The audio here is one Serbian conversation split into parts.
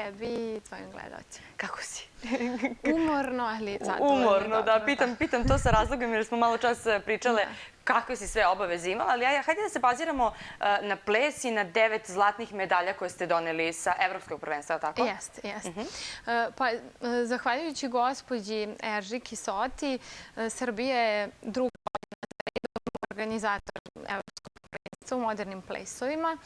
tebi i tvojim gledalcima. Kako si? Umorno, ali zadovoljno. Umorno, da. Pitam to sa razlogom jer smo malo čas pričale kakve si sve obaveze imala, ali hajde da se baziramo na ples i na 9 zlatnih medalja koje ste doneli sa Evropskog prvenstva, tako? Jeste. Pa, zahvaljujući gospođi Erži Kisoti, Srbija je druga godina za redom organizator Evropskog prvenstva u modernim plesovima.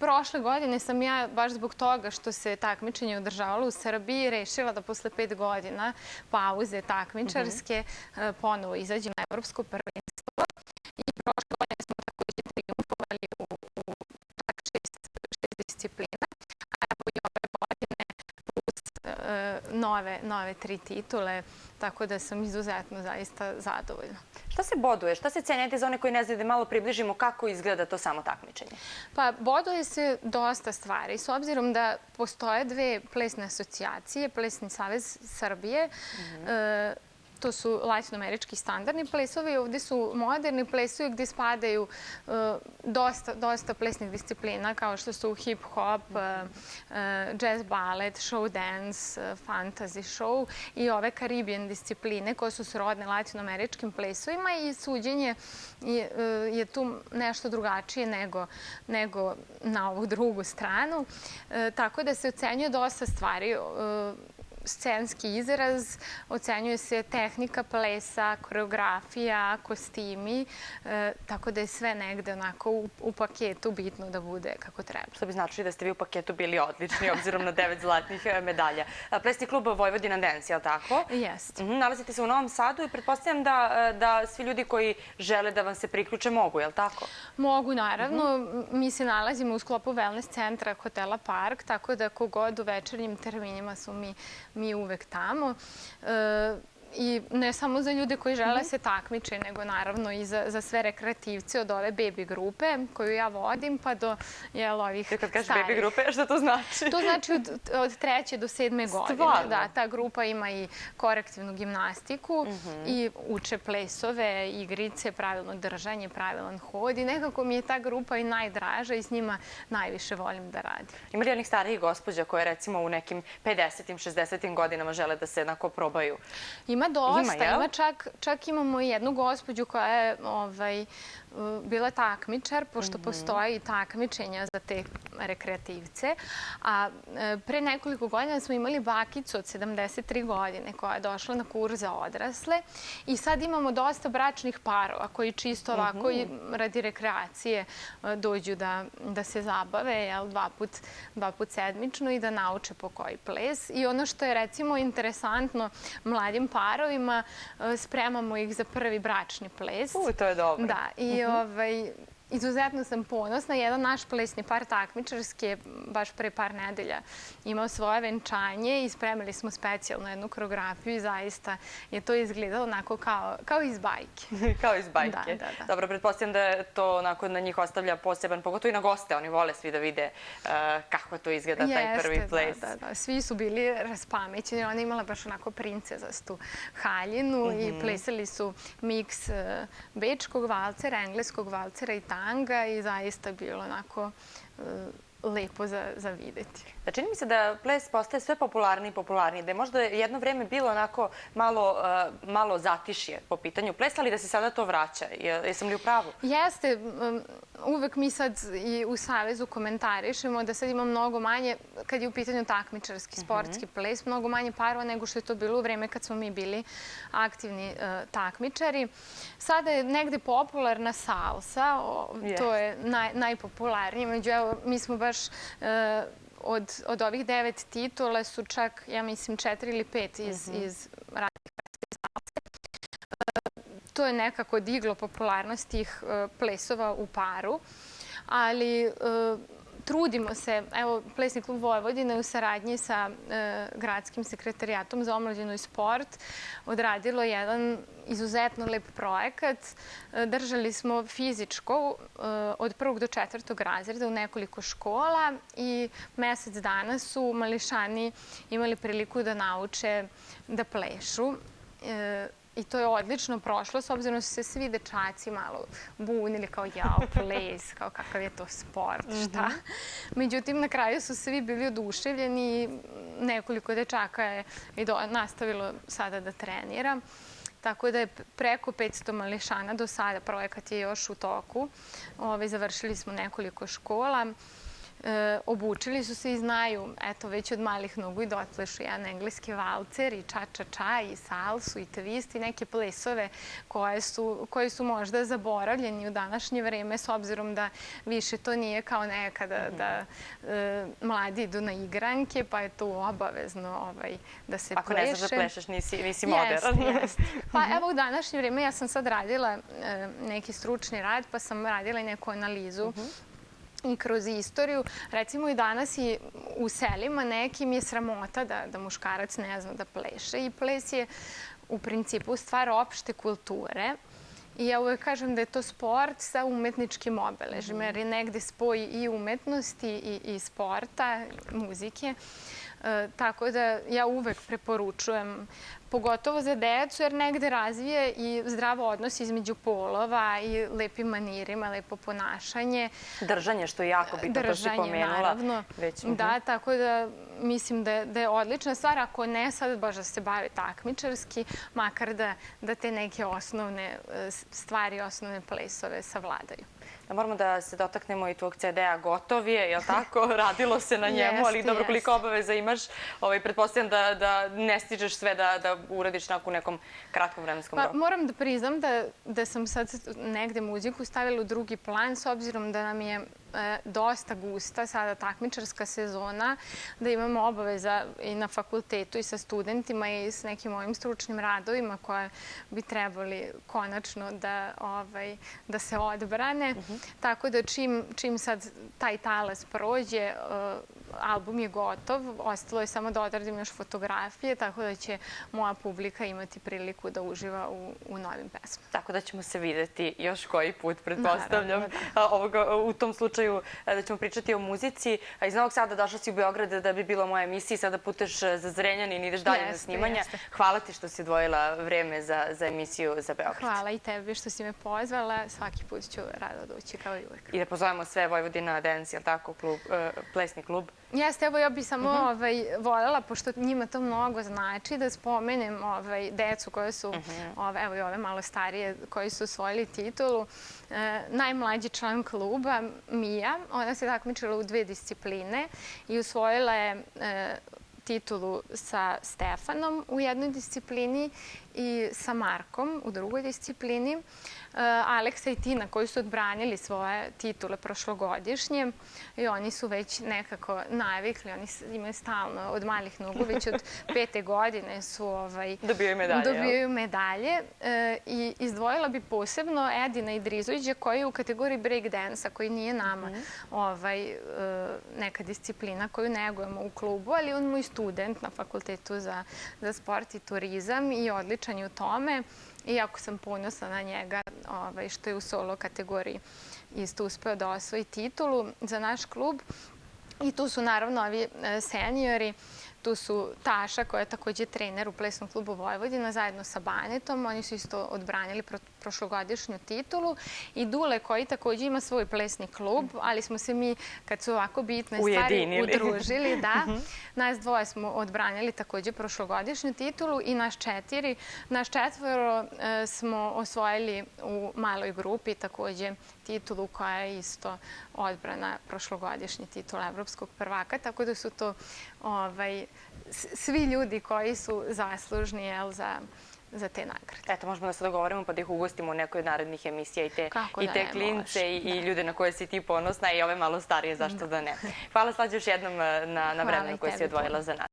Prošle godine sam ja, baš zbog toga što se takmičenje održavalo u Srbiji, rešila da posle 5 godina pauze takmičarske ponovo izađem na Evropsko prvenstvo. I prošle godine smo takođe triumfovali u čak 6 disciplina, a evo i ove godine plus nove 3 titule, tako da sam izuzetno zaista zadovoljna. Šta se boduje? Šta se cenjete za one koji ne znaju da malo približimo kako izgleda to samo takmičenje? Pa, boduje se dosta stvari. S obzirom da postoje 2 plesne asocijacije, Plesni savez Srbije, to su latinoamerički standardni plesovi, ovde su moderni plesovi gde spadaju dosta plesnih disciplina kao što su hip-hop, jazz balet, show dance, fantasy show i ove Caribbean discipline koje su srodne latinoameričkim plesovima i suđenje je tu nešto drugačije nego na ovu drugu stranu. Tako da se ocenjuje dosta stvari. Scenski izraz, ocenjuje se tehnika plesa, koreografija, kostimi, tako da je sve negde onako u paketu bitno da bude kako treba. Što bi značilo da ste vi u paketu bili odlični, obzirom na 9 zlatnih medalja. Plesni klub Vojvodina Dance, je li tako? Jeste. Nalazite se u Novom Sadu i pretpostavljam da svi ljudi koji žele da vam se priključe mogu, je li tako? Mogu, naravno. Mi se nalazimo u sklopu wellness centra hotela Park, tako da kogod u večernjim terminima su mi uvek tamo. I ne samo za ljude koji žele se takmiče, nego naravno i za sve rekreativce od ove baby grupe koju ja vodim pa do ovih starih. Kad kažeš baby grupe, šta to znači? To znači od 3. do 7. godine. Stvarno? Da, ta grupa ima i korektivnu gimnastiku i uče plesove, igrice, pravilno držanje, pravilan hod i nekako mi je ta grupa i najdraža i s njima najviše volim da radim. Ima li onih starijih gospođa koje recimo u nekim 50-im, 60-im godinama žele da se jednako probaju? Ima dosta, čak imamo i jednu gospođu koja je bila takmičar, pošto postoje i takmičenja za te rekreativce. A pre nekoliko godina smo imali bakicu od 73 godine koja je došla na kurs za odrasle i sad imamo dosta bračnih parova koji čisto ovako radi rekreacije dođu da se zabave dva put sedmično i da nauče po koji ples. I ono što je recimo interesantno mladim parovima, spremamo ih za prvi bračni ples. To je dobro. Da, i izuzetno sam ponosna. Jedan naš plesni par takmičarski je baš pre par nedelja imao svoje venčanje i spremili smo specijalno jednu koreografiju i zaista je to izgledalo onako kao iz bajke. Kao iz bajke. Da. Dobro, pretpostavljam da to onako na njih ostavlja poseban, pogotovo i na goste. Oni vole svi da vide kako to izgleda taj prvi ples. Da. Svi su bili raspamećeni. Ona je imala baš onako princezastu haljinu i plesali su miks bečkog valcera, engleskog valcera i tanga i zaista bilo onako lepo za videti. Čini mi se da ples postaje sve popularniji i popularniji, da je možda jedno vreme bilo onako malo zatišje po pitanju plesa, ali da se sada to vraća. Jesam li u pravu? Jeste. Uvek mi sad i u Savezu komentarišemo da sad ima mnogo manje, kad je u pitanju takmičarski, sportski ples, mnogo manje parova nego što je to bilo u vreme kad smo mi bili aktivni takmičari. Sada je negde popularna salsa, to je najpopularnije. Među, evo, mi smo baš od ovih 9 titula su čak, ja mislim, 4 ili 5 iz raznih vrsta salse. To je nekako diglo popularnost tih plesova u paru, ali trudimo se, evo, Plesni klub Vojvodine u saradnji sa Gradskim sekretarijatom za omladinu i sport odradilo jedan izuzetno lep projekat. Držali smo fizičko od 1. do 4. razreda u nekoliko škola i mesec dana su mališani imali priliku da nauče da plešu. I to je odlično prošlo, s obzirom da su se svi dečaci malo bunili kao jao, ples, kao kakav je to sport, šta. Međutim, na kraju su svi bili oduševljeni i nekoliko dečaka je nastavilo sada da trenira. Tako da je preko 500 mališana do sada, projekat je još u toku. Završili smo nekoliko škola. Obučili su se i znaju, eto, već od malih nogu i da otplešu jedan engleski valcer i ča-ča-ča i salsu i twist i neke plesove koji su možda zaboravljeni u današnje vreme, s obzirom da više to nije kao nekada da mladi idu na igranke, pa je to obavezno da se pleše. Ako ne znaš da plešeš, nisi modern. Jeste. Pa evo, u današnje vreme ja sam sad radila neki stručni rad, pa sam radila i neku analizu i kroz istoriju. Recimo i danas i u selima nekim je sramota da muškarac ne zna da pleše i ples je u principu stvar opšte kulture. I ja uvek kažem da je to sport sa umetničkim obeležima, jer je negde spoj i umetnosti i sporta, muzike. Tako da ja uvek preporučujem, pogotovo za decu, jer negde razvije i zdrav odnos između polova i lepim manirima, lepo ponašanje. Držanje, što je jako bitno, to si pomenula. Držanje, naravno. Da, tako da mislim da je odlična stvar. Ako ne sad baš da se bavi takmičarski, makar da te neke osnovne stvari, osnovne plesove savladaju. Moramo da se dotaknemo i tvog CD-a Gotov je, je li tako? Radilo se na njemu, ali dobro, koliko obaveza imaš, pretpostavljam da ne stižeš sve da uradiš u nekom kratkom vremenskom roku. Moram da priznam da sam sad negde muziku stavila u drugi plan, s obzirom da nam je dosta gusta sada takmičarska sezona, da imamo obaveza i na fakultetu i sa studentima i s nekim mojim stručnim radovima koje bi trebali konačno da se odbrane. Tako da čim sad taj talas prođe, album je gotov, ostalo je samo da odradim još fotografije, tako da će moja publika imati priliku da uživa u novim pesmama. Tako da ćemo se videti još koji put, pretpostavljam. U tom slučaju da ćemo pričati o muzici. Iz Novog Sada došla si u Beograd da bi bilo moja emisija i sada puteš za Zrenjanin i ideš dalje na snimanja. Hvala ti što si odvojila vreme za emisiju za Beograd. Hvala i tebi što si me pozvala. Svaki put ću rado doći, kao i uvek. I da pozovemo sve Vojvodina Dance, je li tako, plesni klub? Jeste, evo ja bih samo voljela, pošto njima to mnogo znači, da spomenem decu koje su, evo i ove malo starije, koji su osvojili titulu. Najmlađi član kluba, Mija, ona se takmičila u 2 discipline i osvojila je titulu sa Stefanom u jednoj disciplini i sa Markom u drugoj disciplini. Aleksa i Tina koji su odbranili svoje titule prošlogodišnje i oni su već nekako navikli, oni imaju stalno od malih nogu, već od 5. godine su dobijaju medalje. I izdvojila bi posebno Edina Idrizovića koji je u kategoriji breakdance-a, koji nije nama neka disciplina koju negujemo u klubu, ali on je student na Fakultetu za sport i turizam i odličan je u tome. I jako sam ponosna na njega što je u solo kategoriji isto uspeo da osvoji titulu za naš klub. I tu su naravno ovi seniori, tu su Taša koja je takođe trener u plesnom klubu Vojvodina zajedno sa Banetom. Oni su isto odbranili prošlogodišnju titulu. I Dule koji takođe ima svoj plesni klub, ali smo se mi, kad su ovako bitne stvari, udružili. Nas dvoje smo odbranili takođe prošlogodišnju titulu i nas 4 smo osvojili u maloj grupi takođe titulu koja je isto odbrana prošlogodišnje titula evropskog prvaka. Tako da su to svi ljudi koji su zaslužni za te nagrade. Eto, možemo da se dogovorimo pa da ih ugostimo u nekoj od narednih emisija i te klince i ljude na koje si ti ponosna i ove malo starije, zašto da ne. Hvala Slađe još jednom na vremenu koje si odvojila za nas.